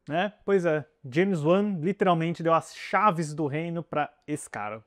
né? Pois é, James Wan literalmente deu as chaves do reino para esse cara.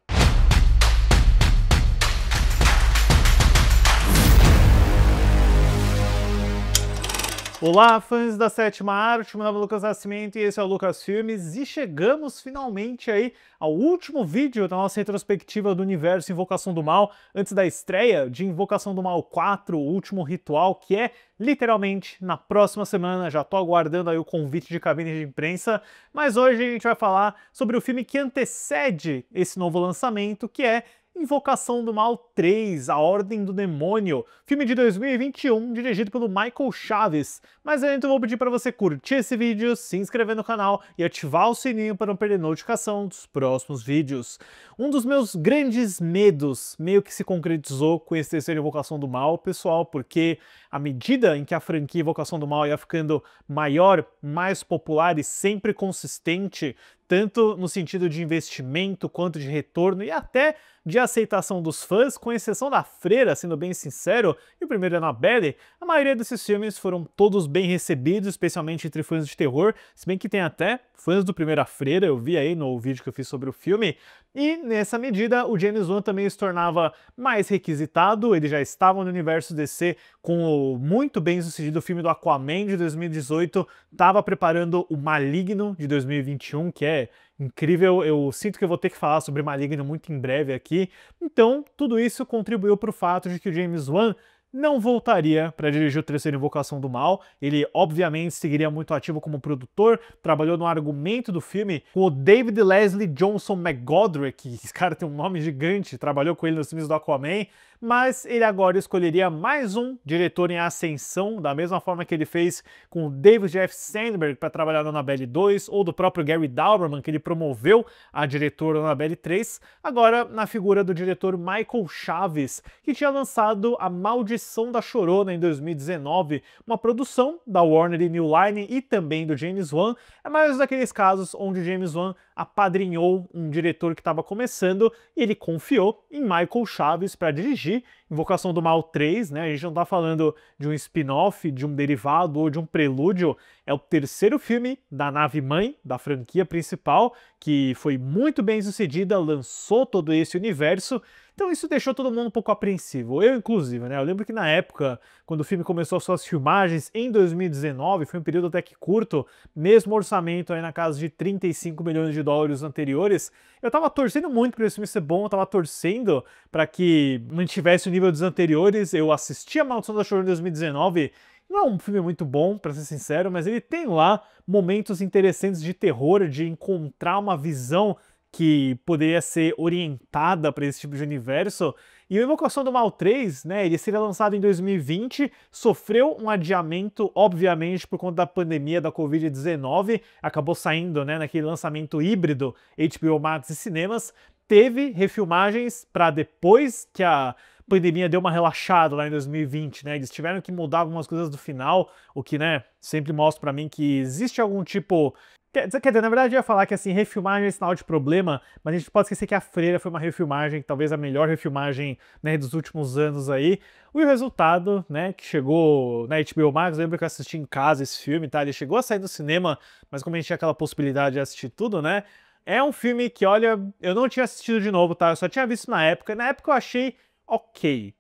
Olá, fãs da sétima arte, meu nome é Lucas Nascimento e esse é o Lucas Filmes, e chegamos finalmente aí ao último vídeo da nossa retrospectiva do universo Invocação do Mal, antes da estreia de Invocação do Mal 4, o último ritual, que é literalmente na próxima semana. Já tô aguardando aí o convite de cabine de imprensa, mas hoje a gente vai falar sobre o filme que antecede esse novo lançamento, que é Invocação do Mal 3, A Ordem do Demônio, filme de 2021, dirigido pelo Michael Chaves. Mas antes eu vou pedir para você curtir esse vídeo, se inscrever no canal e ativar o sininho para não perder notificação dos próximos vídeos. Um dos meus grandes medos meio que se concretizou com esse terceiro Invocação do Mal, pessoal, porque à medida em que a franquia Invocação do Mal ia ficando maior, mais popular e sempre consistente, tanto no sentido de investimento quanto de retorno e até de aceitação dos fãs, com exceção da Freira, sendo bem sincero, e o primeiro Annabelle, a maioria desses filmes foram todos bem recebidos, especialmente entre fãs de terror, se bem que tem até fãs do primeiro A Freira, eu vi aí no vídeo que eu fiz sobre o filme, e nessa medida o James Wan também se tornava mais requisitado. Ele já estava no universo DC com o muito bem sucedido filme do Aquaman de 2018, estava preparando o Maligno de 2021, que é incrível. Eu sinto que eu vou ter que falar sobre Maligno muito em breve aqui. Então, tudo isso contribuiu para o fato de que o James Wan não voltaria para dirigir o terceiro Invocação do Mal. Ele, obviamente, seguiria muito ativo como produtor, trabalhou no argumento do filme com o David Leslie Johnson McGodrick, que esse cara tem um nome gigante, trabalhou com ele nos filmes do Aquaman, mas ele agora escolheria mais um diretor em ascensão, da mesma forma que ele fez com o David F. Sandberg para trabalhar no Annabelle 2, ou do próprio Gary Dauberman, que ele promoveu a diretor do Annabelle 3, agora na figura do diretor Michael Chaves, que tinha lançado A Maldição da Chorona em 2019, uma produção da Warner e New Line e também do James Wan. É mais daqueles casos onde James Wan apadrinhou um diretor que estava começando e ele confiou em Michael Chaves para dirigir Invocação do Mal 3, né? A gente não tá falando de um spin-off, de um derivado ou de um prelúdio, é o terceiro filme da nave-mãe, da franquia principal, que foi muito bem sucedida, lançou todo esse universo. Então isso deixou todo mundo um pouco apreensivo, eu inclusive, né? Eu lembro que na época, quando o filme começou suas filmagens, em 2019, foi um período até que curto, mesmo orçamento aí na casa de 35 milhões de dólares anteriores, eu tava torcendo muito para esse filme ser bom, eu tava torcendo para que mantivesse o nível dos anteriores. Eu assisti A Maldição da Chorona em 2019, não é um filme muito bom, para ser sincero, mas ele tem lá momentos interessantes de terror, de encontrar uma visão que poderia ser orientada para esse tipo de universo. E o Invocação do Mal 3, né, ele seria lançado em 2020, sofreu um adiamento, obviamente, por conta da pandemia da Covid-19, acabou saindo, né, naquele lançamento híbrido HBO Max e cinemas, teve refilmagens para depois que a pandemia deu uma relaxada lá em 2020, né, eles tiveram que mudar algumas coisas do final, o que, né, sempre mostra para mim que existe algum tipo... Quer dizer, na verdade eu ia falar que assim, refilmagem é sinal de problema, mas a gente pode esquecer que A Freira foi uma refilmagem, talvez a melhor refilmagem, né, dos últimos anos aí. E o resultado, né, que chegou na HBO Max, eu lembro que eu assisti em casa esse filme, tá? Ele chegou a sair do cinema, mas como a gente tinha aquela possibilidade de assistir tudo, né? É um filme que, olha, eu não tinha assistido de novo, tá? Eu só tinha visto na época, e na época eu achei ok,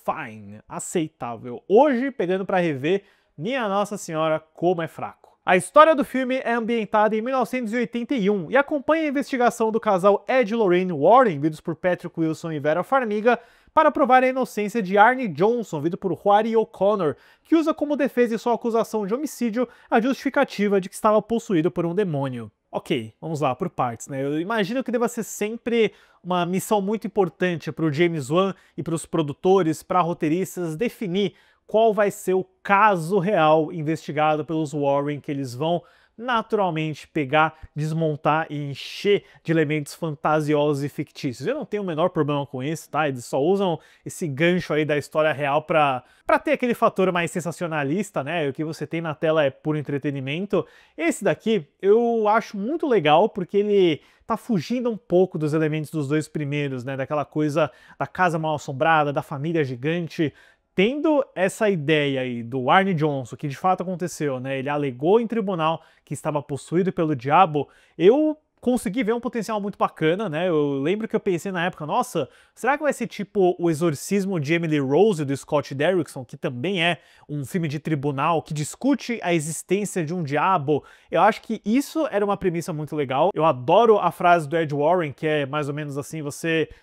fine, aceitável. Hoje, pegando pra rever, minha Nossa Senhora, como é fraco. A história do filme é ambientada em 1981 e acompanha a investigação do casal Ed e Lorraine Warren, vividos por Patrick Wilson e Vera Farmiga, para provar a inocência de Arne Johnson, vivido por Huari O'Connor, que usa como defesa em sua acusação de homicídio a justificativa de que estava possuído por um demônio. Ok, vamos lá, por partes, né? Eu imagino que deva ser sempre uma missão muito importante para o James Wan e para os produtores, para roteiristas, definir qual vai ser o caso real investigado pelos Warren, que eles vão naturalmente pegar, desmontar e encher de elementos fantasiosos e fictícios. Eu não tenho o menor problema com isso, tá? Eles só usam esse gancho aí da história real pra ter aquele fator mais sensacionalista, né? O que você tem na tela é puro entretenimento. Esse daqui eu acho muito legal porque ele tá fugindo um pouco dos elementos dos dois primeiros, né? Daquela coisa da casa mal assombrada, da família gigante. tendo essa ideia aí do Arne Johnson, que de fato aconteceu, né? Ele alegou em tribunal que estava possuído pelo diabo, eu consegui ver um potencial muito bacana, né? Eu lembro que eu pensei na época, nossa, será que vai ser tipo O Exorcismo de Emily Rose, do Scott Derrickson, que também é um filme de tribunal, que discute a existência de um diabo? Eu acho que isso era uma premissa muito legal. Eu adoro a frase do Ed Warren, que é mais ou menos assim,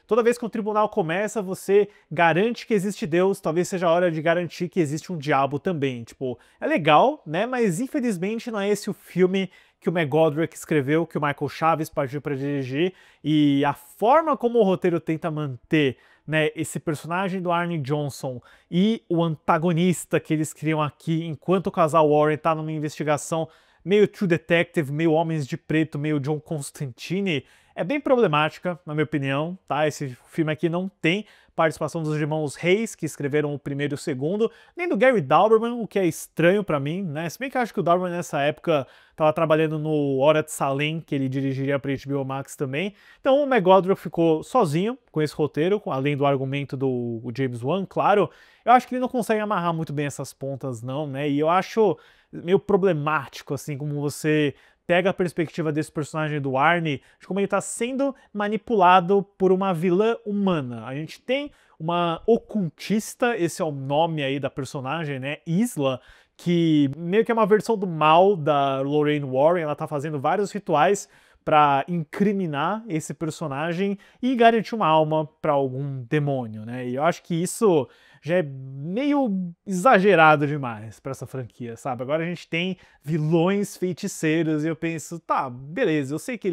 toda vez que um tribunal começa, você garante que existe Deus, talvez seja a hora de garantir que existe um diabo também. Tipo, é legal, né? Mas infelizmente não é esse o filme que o McGoldrick escreveu, que o Michael Chaves partiu para dirigir, e a forma como o roteiro tenta manter, né, esse personagem do Arne Johnson e o antagonista que eles criam aqui, enquanto o casal Warren tá numa investigação meio True Detective, meio Homens de Preto, meio John Constantine, é bem problemática, na minha opinião, tá? Esse filme aqui não tem participação dos irmãos Reis, que escreveram o primeiro e o segundo, nem do Gary Dauberman, o que é estranho pra mim, né? Se bem que eu acho que o Dauberman nessa época tava trabalhando no Hora de Salem, que ele dirigiria pra HBO Max também. Então o McGoldrick ficou sozinho com esse roteiro, além do argumento do James Wan, claro. Eu acho que ele não consegue amarrar muito bem essas pontas não, né? E eu acho meio problemático, assim, como você pega a perspectiva desse personagem do Arne, de como ele está sendo manipulado por uma vilã humana. A gente tem uma ocultista, esse é o nome aí da personagem, né, Isla, que meio que é uma versão do mal da Lorraine Warren, ela tá fazendo vários rituais para incriminar esse personagem e garantir uma alma para algum demônio, né? E eu acho que isso já é meio exagerado demais para essa franquia, sabe? Agora a gente tem vilões feiticeiros e eu penso, tá, beleza, eu sei que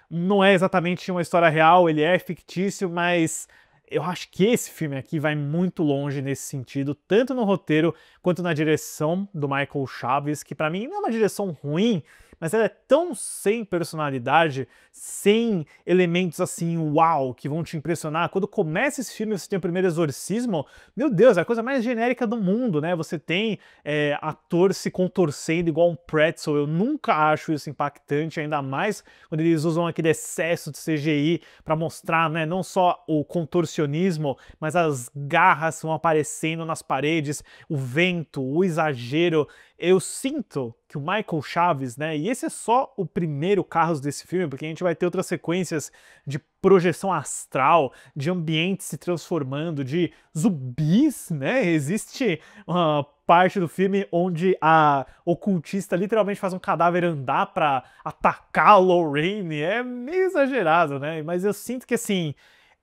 não é exatamente uma história real, ele é fictício, mas eu acho que esse filme aqui vai muito longe nesse sentido, tanto no roteiro quanto na direção do Michael Chaves, que pra mim não é uma direção ruim, mas ela é tão sem personalidade, sem elementos assim, uau, que vão te impressionar. Quando começa esse filme, você tem o primeiro exorcismo, meu Deus, é a coisa mais genérica do mundo, né? Você tem ator se contorcendo igual um pretzel, eu nunca acho isso impactante, ainda mais quando eles usam aquele excesso de CGI para mostrar, né, não só o contorcionismo, mas as garras vão aparecendo nas paredes, o vento, o exagero. Eu sinto que o Michael Chaves, né, e esse é só o primeiro carro desse filme, porque a gente vai ter outras sequências de projeção astral, de ambientes se transformando, de zumbis, né? Existe uma parte do filme onde a ocultista literalmente faz um cadáver andar pra atacar a Lorraine. É meio exagerado, né? Mas eu sinto que, assim,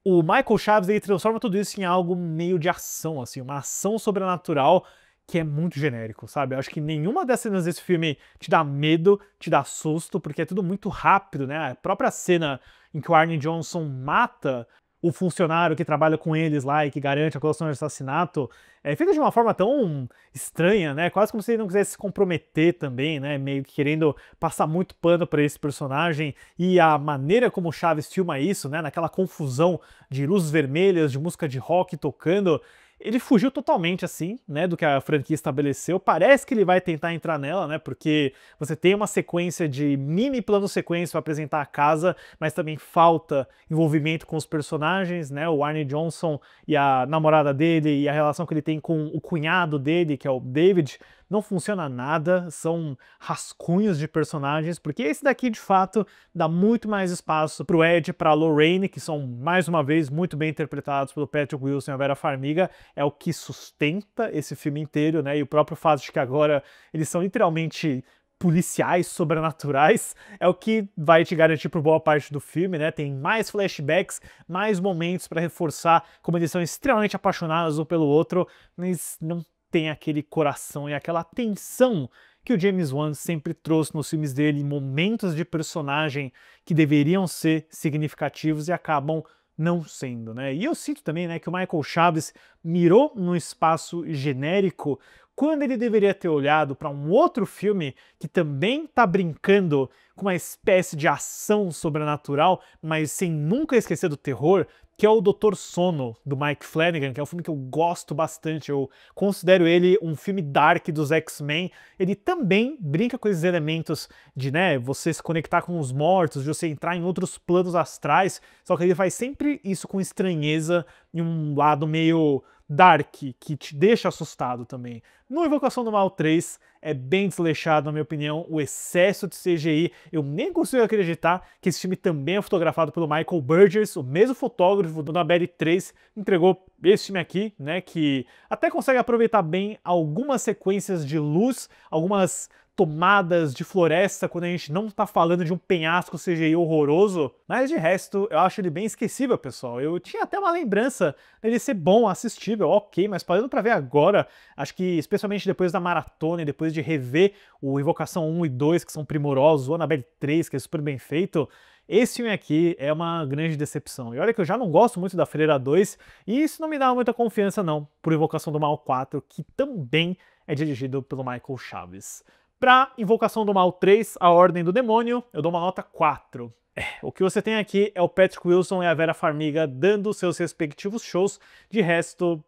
o Michael Chaves, ele transforma tudo isso em algo meio de ação, assim, uma ação sobrenatural que é muito genérico, sabe? Eu acho que nenhuma das cenas desse filme te dá medo, te dá susto, porque é tudo muito rápido, né? A própria cena em que o Arne Johnson mata o funcionário que trabalha com eles lá e que garante a acusação de assassinato, é feita de uma forma tão estranha, né? Quase como se ele não quisesse se comprometer também, né? Meio que querendo passar muito pano para esse personagem, e a maneira como o Chaves filma isso, né? Naquela confusão de luzes vermelhas, de música de rock tocando, ele fugiu totalmente, assim, né, do que a franquia estabeleceu. Parece que ele vai tentar entrar nela, né, porque você tem uma sequência de mini plano sequência para apresentar a casa, mas também falta envolvimento com os personagens, né, o Arne Johnson e a namorada dele e a relação que ele tem com o cunhado dele, que é o David, não funciona nada, são rascunhos de personagens, porque esse daqui, de fato, dá muito mais espaço pro Ed e pra Lorraine, que são, mais uma vez, muito bem interpretados pelo Patrick Wilson e a Vera Farmiga, é o que sustenta esse filme inteiro, né, e o próprio fato de que agora eles são literalmente policiais sobrenaturais é o que vai te garantir por boa parte do filme, né? Tem mais flashbacks, mais momentos para reforçar como eles são extremamente apaixonados um pelo outro, mas não tem aquele coração e aquela tensão que o James Wan sempre trouxe nos filmes dele, momentos de personagem que deveriam ser significativos e acabam não sendo, né? E eu sinto também, né, que o Michael Chaves mirou num espaço genérico quando ele deveria ter olhado para um outro filme que também tá brincando com uma espécie de ação sobrenatural, mas sem nunca esquecer do terror, que é o Dr. Sono, do Mike Flanagan, que é um filme que eu gosto bastante, eu considero ele um filme dark dos X-Men. Ele também brinca com esses elementos de, né, você se conectar com os mortos, de você entrar em outros planos astrais, só que ele faz sempre isso com estranheza e um lado meio dark, que te deixa assustado também. No Invocação do Mal 3 é bem desleixado, na minha opinião, o excesso de CGI. Eu nem consigo acreditar que esse filme também é fotografado pelo Michael Burgess, o mesmo fotógrafo do Annabelle 3, entregou esse filme aqui, né, que até consegue aproveitar bem algumas sequências de luz, algumas tomadas de floresta quando a gente não tá falando de um penhasco CGI horroroso, mas de resto eu acho ele bem esquecível, pessoal. Eu tinha até uma lembrança dele ser bom, assistível, ok, mas parando pra ver agora, acho que especialmente depois da maratona e depois de rever o Invocação 1 e 2, que são primorosos, o Annabelle 3, que é super bem feito, esse filme aqui é uma grande decepção. E olha que eu já não gosto muito da Freira 2, e isso não me dá muita confiança não, por Invocação do Mal 4, que também é dirigido pelo Michael Chaves. Pra Invocação do Mal 3, A Ordem do Demônio, eu dou uma nota 4. O que você tem aqui é o Patrick Wilson e a Vera Farmiga dando seus respectivos shows. De resto,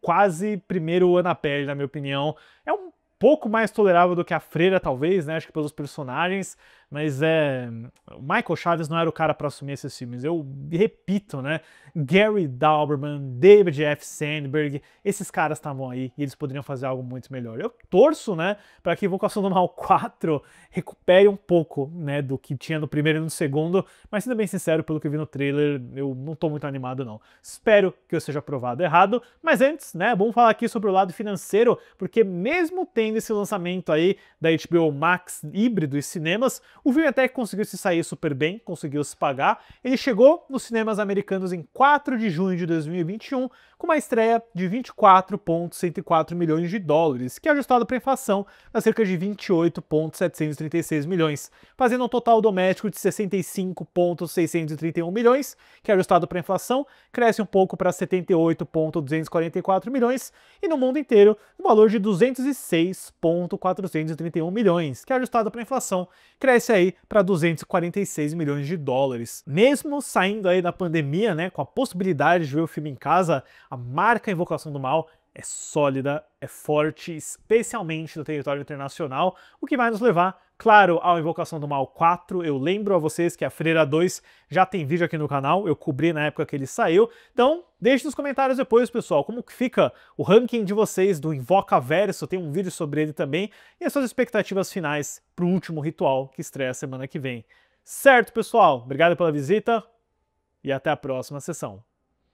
quase primeiro Annabelle, na minha opinião. É um pouco mais tolerável do que a Freira, talvez, né? Acho que pelos personagens, mas o Michael Chaves não era o cara para assumir esses filmes. Eu repito, né? Gary Dauberman, David F. Sandberg, esses caras estavam aí e eles poderiam fazer algo muito melhor. Eu torço, né, para que Invocação do Mal 4 recupere um pouco, né, do que tinha no primeiro e no segundo, mas sendo bem sincero, pelo que eu vi no trailer, eu não tô muito animado não. Espero que eu seja provado errado, mas antes, né, vamos falar aqui sobre o lado financeiro, porque mesmo tendo esse lançamento aí da HBO Max híbrido e cinemas, o filme até que conseguiu se sair super bem, conseguiu se pagar. Ele chegou nos cinemas americanos em 4 de junho de 2021, com uma estreia de 24,104 milhões de dólares, que ajustado para inflação dá cerca de 28,736 milhões, fazendo um total doméstico de 65,631 milhões, que ajustado para inflação cresce um pouco para 78,244 milhões, e no mundo inteiro um valor de 206,431 milhões, que ajustado para inflação cresce aí para 246 milhões de dólares. Mesmo saindo aí da pandemia, né, com a possibilidade de ver o filme em casa, a marca Invocação do Mal é sólida, é forte, especialmente no território internacional, o que vai nos levar, claro, ao Invocação do Mal 4. Eu lembro a vocês que a Freira 2 já tem vídeo aqui no canal, eu cobri na época que ele saiu, então deixe nos comentários depois, pessoal, como que fica o ranking de vocês do Invocaverso, tem um vídeo sobre ele também, e as suas expectativas finais para o último ritual que estreia semana que vem. Certo, pessoal? Obrigado pela visita e até a próxima sessão.